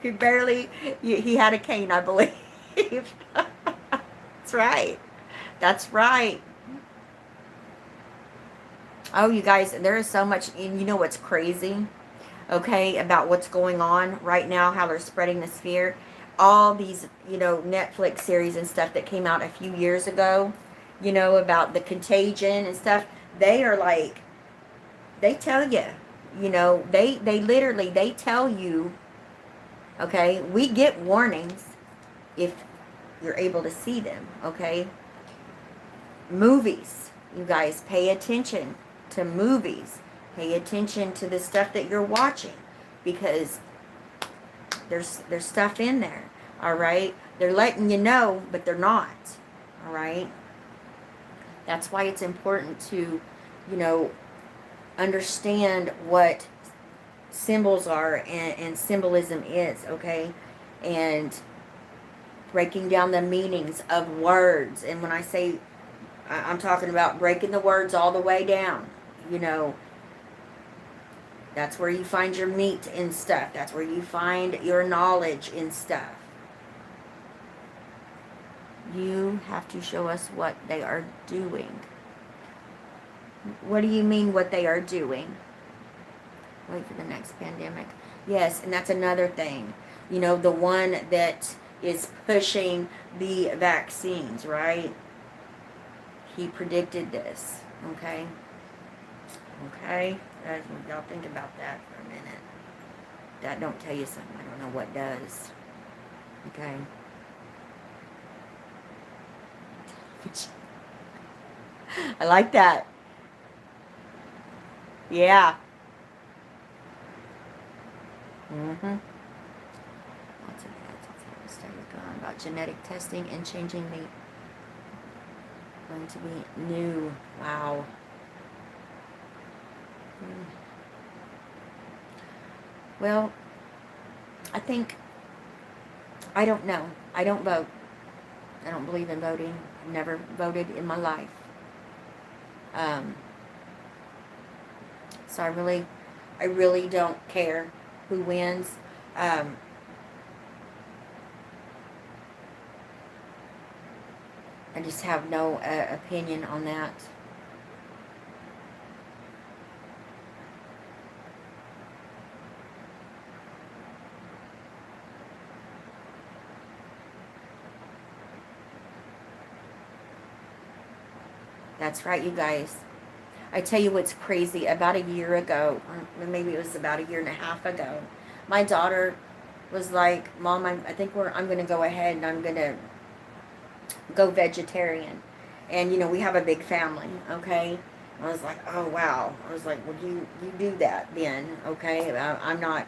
could barely, he had a cane, I believe. That's right. That's right. Oh, you guys, there is so much, and you know what's crazy? Okay, about what's going on right now, how they're spreading this fear. All these, Netflix series and stuff that came out a few years ago, about the contagion and stuff, they are like, they tell you, they literally, they tell you, okay, we get warnings if you're able to see them, okay? Movies, you guys, pay attention to movies. Pay attention to the stuff that you're watching, because there's stuff in there, all right? They're letting you know, but they're not, all right? That's why it's important to, understand what symbols are and symbolism is, okay? And breaking down the meanings of words. And when I say, I'm talking about breaking the words all the way down, that's where you find your meat in stuff. That's where you find your knowledge in stuff. You have to show us what they are doing. What do you mean what they are doing? Wait for the next pandemic. Yes, and that's another thing. The one that is pushing the vaccines, right? He predicted this, okay? Okay? Y'all think about that for a minute. That don't tell you something. I don't know what does. Okay? I like that. Yeah. Mm-hmm. Lots of ads studies going on about genetic testing and changing the going to be new. Wow. Well, I don't know. I don't vote. I don't believe in voting. I've never voted in my life. So I really don't care who wins. I just have no opinion on that. That's right, you guys. I tell you what's crazy. About a year ago, or maybe it was about a year and a half ago, my daughter was like, "Mom, I think I'm going to go ahead and I'm going to go vegetarian." And, we have a big family, okay? I was like, "Oh, wow." I was like, "Well, you do that then, okay? I'm not,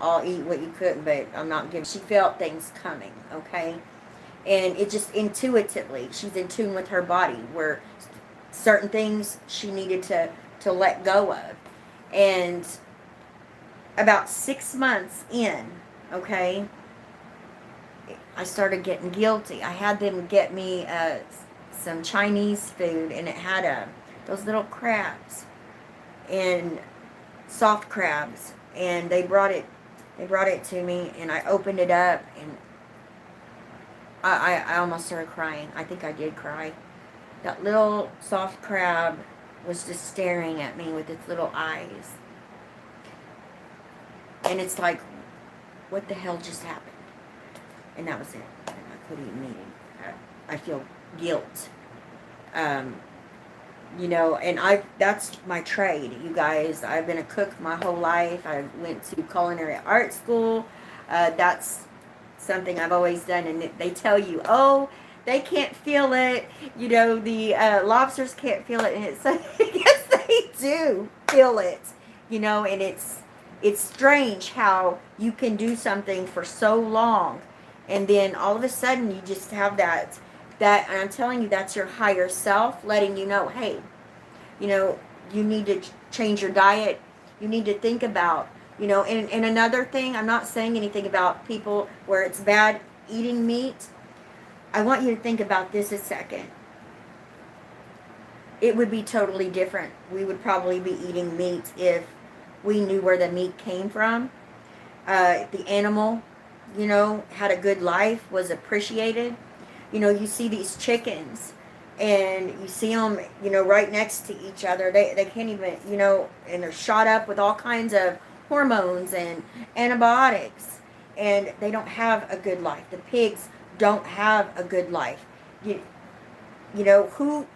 I'll eat what you cook, but I'm not giving." She felt things coming, okay? And it just intuitively, she's in tune with her body, where certain things she needed to let go of. And about 6 months in, okay, I started getting guilty. I had them get me some Chinese food, and it had those little crabs and soft crabs, and they brought it to me, and I opened it up, and I almost started crying. I think I did cry. That little soft crab was just staring at me with its little eyes. And it's like, what the hell just happened? And that was it. And I couldn't even eat it. I feel guilt. And that's my trade, you guys. I've been a cook my whole life. I went to culinary art school. That's something I've always done. And they tell you, oh, they can't feel it. The lobsters can't feel it. And it's yes, they do feel it. And it's strange how you can do something for so long, and then all of a sudden you just have that And I'm telling you, that's your higher self letting you know, hey, you know, you need to change your diet. You need to think about, you know, and another thing, I'm not saying anything about people where it's bad eating meat. I want you to think about this a second. It would be totally different. We would probably be eating meat if we knew where the meat came from. The animal, you know, had a good life, was appreciated. You know, you see these chickens and you see them, you know, right next to each other. They can't even, you know, and they're shot up with all kinds of hormones and antibiotics. And they don't have a good life. The pigs don't have a good life. You know,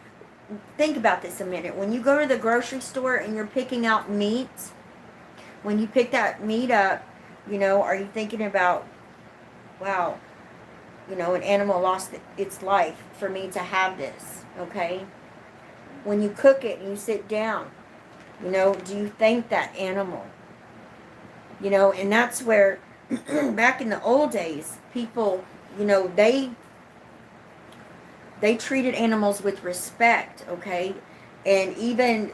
think about this a minute. When you go to the grocery store and you're picking out meat, when you pick that meat up, you know, are you thinking about, wow, you know, an animal lost its life for me to have this, okay? When you cook it and you sit down, you know, do you thank that animal? You know, and that's where, back in the old days, people, you know, they treated animals with respect, okay? And even,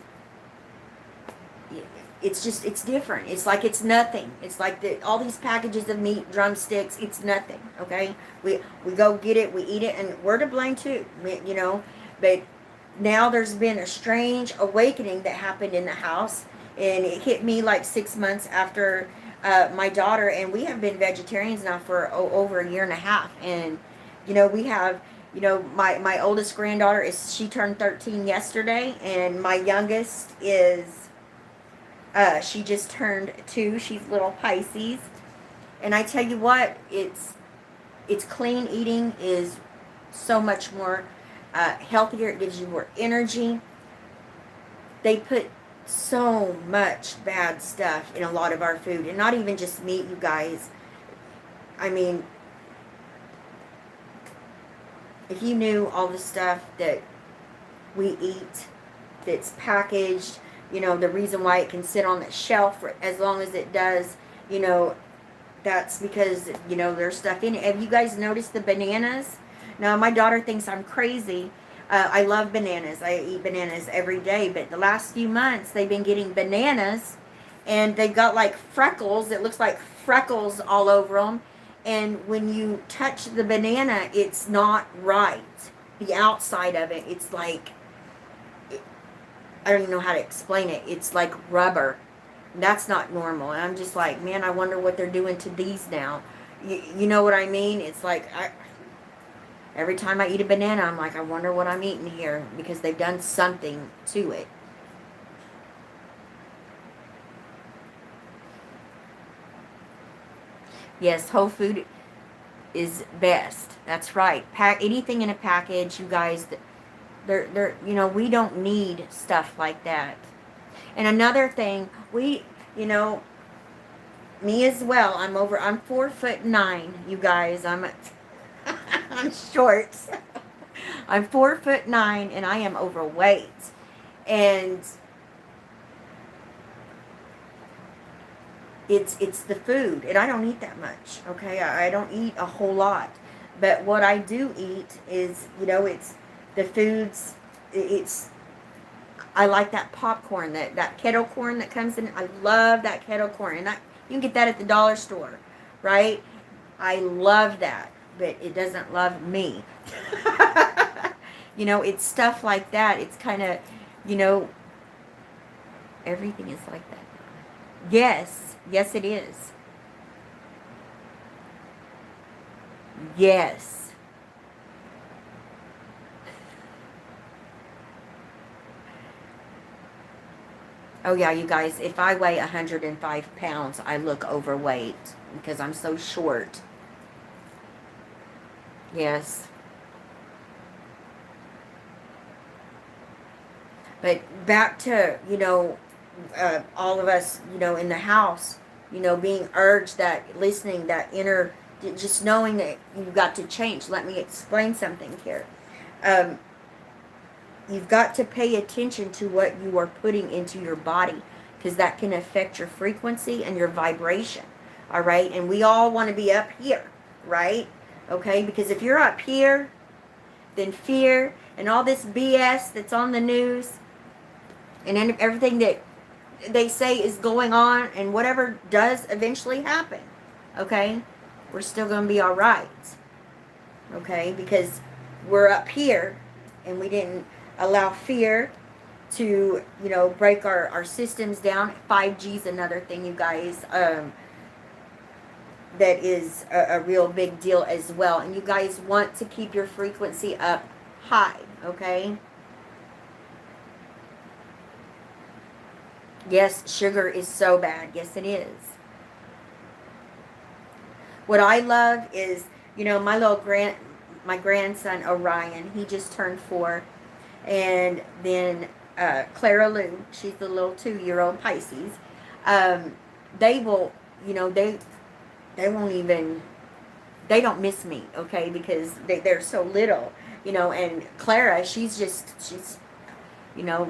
it's different. It's like it's nothing. It's like all these packages of meat, drumsticks, it's nothing, okay? We go get it, we eat it, and we're to blame too, you know? But now there's been a strange awakening that happened in the house, and it hit me like 6 months after my daughter, and we have been vegetarians now for over a year and a half, and, you know, we have... You know, my oldest granddaughter she turned 13 yesterday, and my youngest is, she just turned 2. She's little Pisces. And I tell you what, it's clean eating is so much more healthier. It gives you more energy. They put so much bad stuff in a lot of our food, and not even just meat, you guys. I mean, if you knew all the stuff that we eat that's packaged, you know, the reason why it can sit on the shelf for as long as it does, you know, that's because, you know, there's stuff in it. Have you guys noticed the bananas? Now, my daughter thinks I'm crazy. I love bananas. I eat bananas every day. But the last few months, they've been getting bananas, and they've got like freckles. It looks like freckles all over them. And when you touch the banana, it's not right. The outside of it, it's like, I don't even know how to explain it. It's like rubber. That's not normal. And I'm just like, man, I wonder what they're doing to these now. You know what I mean? It's like, every time I eat a banana, I'm like, I wonder what I'm eating here, because they've done something to it. Yes, whole food is best. That's right. Anything in a package, you guys, they're you know, we don't need stuff like that. And another thing, you know, me as well. I'm 4'9", you guys. I'm short. I'm 4'9", and I am overweight. And it's the food, and I don't eat that much, okay? I don't eat a whole lot, but what I do eat is, you know, it's the foods. I like that popcorn, that kettle corn that comes in. I love that kettle corn, and you can get that at the dollar store, right? I love that, but it doesn't love me. You know, it's stuff like that. It's kind of, you know, everything is like that. Yes, it is. Yes. Oh yeah, you guys, if I weigh 105 pounds, I look overweight because I'm so short. Yes. But back to, you know, all of us, you know, in the house, you know, being urged, that listening, that inner, just knowing that you've got to change. Let me explain something here. You've got to pay attention to what you are putting into your body, because that can affect your frequency and your vibration. All right? And we all want to be up here, right? Okay? Because if you're up here, than fear and all this BS that's on the news and everything that they say is going on and whatever does eventually happen. Okay? We're still going to be all right. Okay? Because we're up here and we didn't allow fear to, you know, break our systems down. 5G's another thing, you guys. That is a real big deal as well. And you guys want to keep your frequency up high, okay? Yes, sugar is so bad. Yes, it is. What I love is, you know, my grandson Orion, he just turned 4. And then Clara Lou, she's the little 2-year-old Pisces. They will, you know, they won't even, they don't miss me, okay, because they're so little, you know. And Clara, she's you know,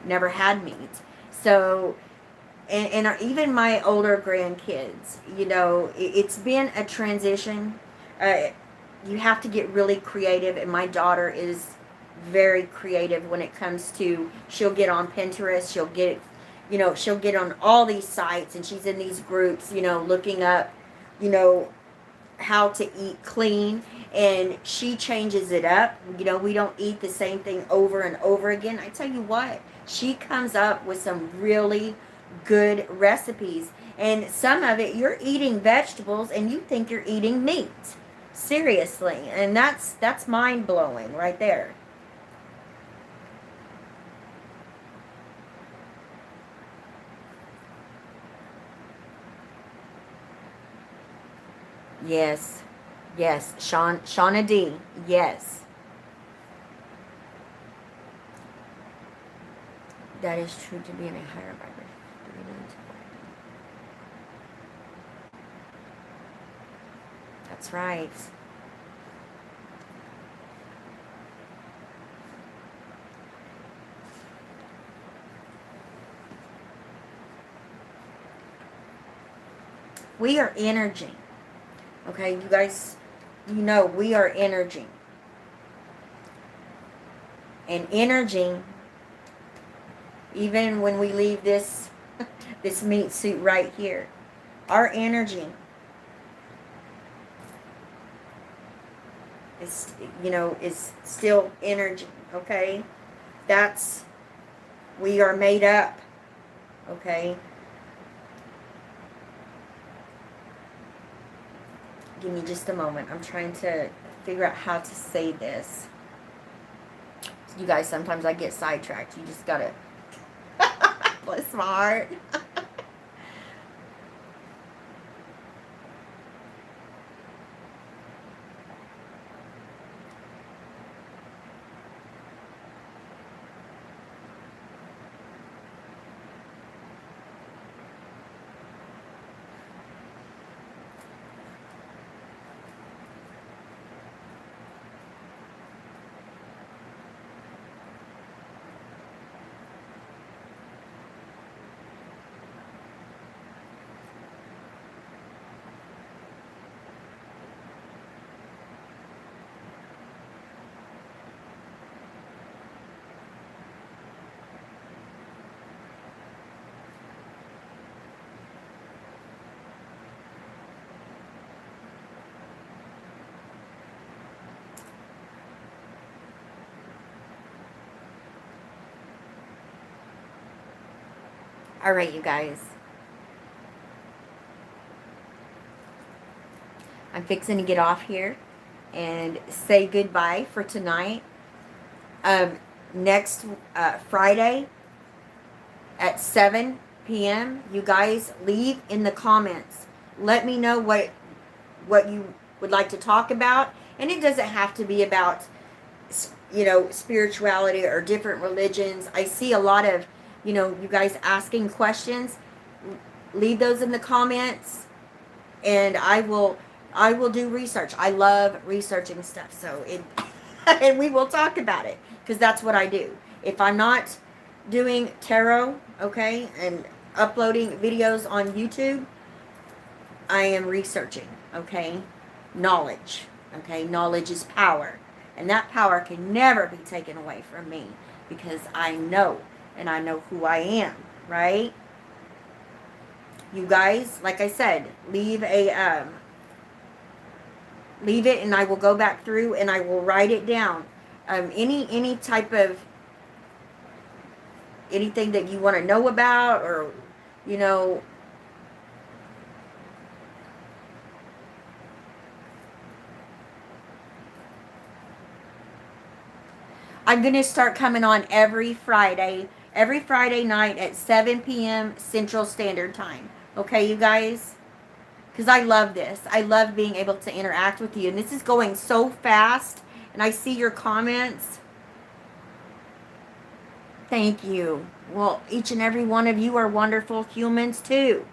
never had me. So, and even my older grandkids, you know, it's been a transition. You have to get really creative, and my daughter is very creative when it comes to, she'll get on Pinterest, she'll get, you know, she'll get on all these sites, and she's in these groups, you know, looking up, you know, how to eat clean, and she changes it up. You know, we don't eat the same thing over and over again. I tell you what, she comes up with some really good recipes, and some of it you're eating vegetables and you think you're eating meat. Seriously, and that's mind-blowing right there. Yes. Yes. Shauna D. Yes. That is true to be in a higher vibration. That's right. We are energy. Okay, you guys, you know, we are energy. And energy, even when we leave this this meat suit right here, our energy is, you know, is still energy, okay? That's, we are made up, okay? Give me just a moment. I'm trying to figure out how to say this. You guys, sometimes I get sidetracked. You just gotta bless my heart. All right, you guys. I'm fixing to get off here and say goodbye for tonight. Next Friday at 7 p.m., you guys leave in the comments. Let me know what you would like to talk about. And it doesn't have to be about, you know, spirituality or different religions. I see a lot of, you know, you guys asking questions. Leave those in the comments, and I will do research. I love researching stuff, so it and we will talk about it, because that's what I do. If I'm not doing tarot, okay, and uploading videos on YouTube, I am researching, okay? Knowledge, okay? Knowledge is power. And that power can never be taken away from me because I know, and I know who I am, right? You guys, like I said, leave it, and I will go back through and I will write it down. Any type of anything that you want to know about, or you know, I'm going to start coming on every Friday night at 7 p.m. Central Standard Time. Okay, you guys? Because I love this. I love being able to interact with you. And this is going so fast. And I see your comments. Thank you. Well, each and every one of you are wonderful humans too.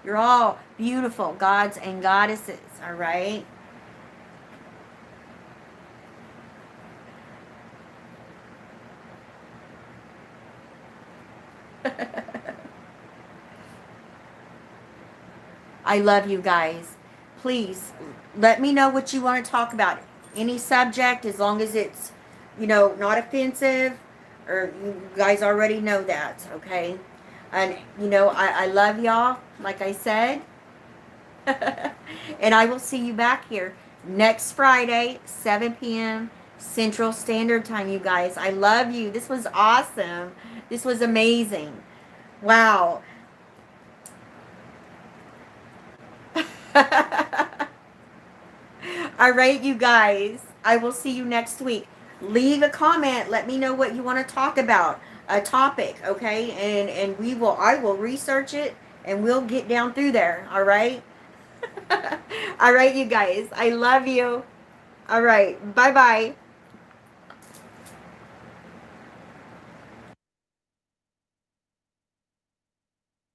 You're all beautiful gods and goddesses, all right? I love you guys. Please let me know what you want to talk about. Any subject, as long as it's, not offensive, or you guys already know that, okay? And, I love y'all, like I said. And I will see you back here next Friday, 7 p.m. Central Standard Time, you guys. I love you. This was awesome. This was amazing. Wow. All right, you guys. I will see you next week. Leave a comment. Let me know what you want to talk about. A topic, okay? And I will research it and we'll get down through there. All right? All right, you guys. I love you. All right. Bye-bye.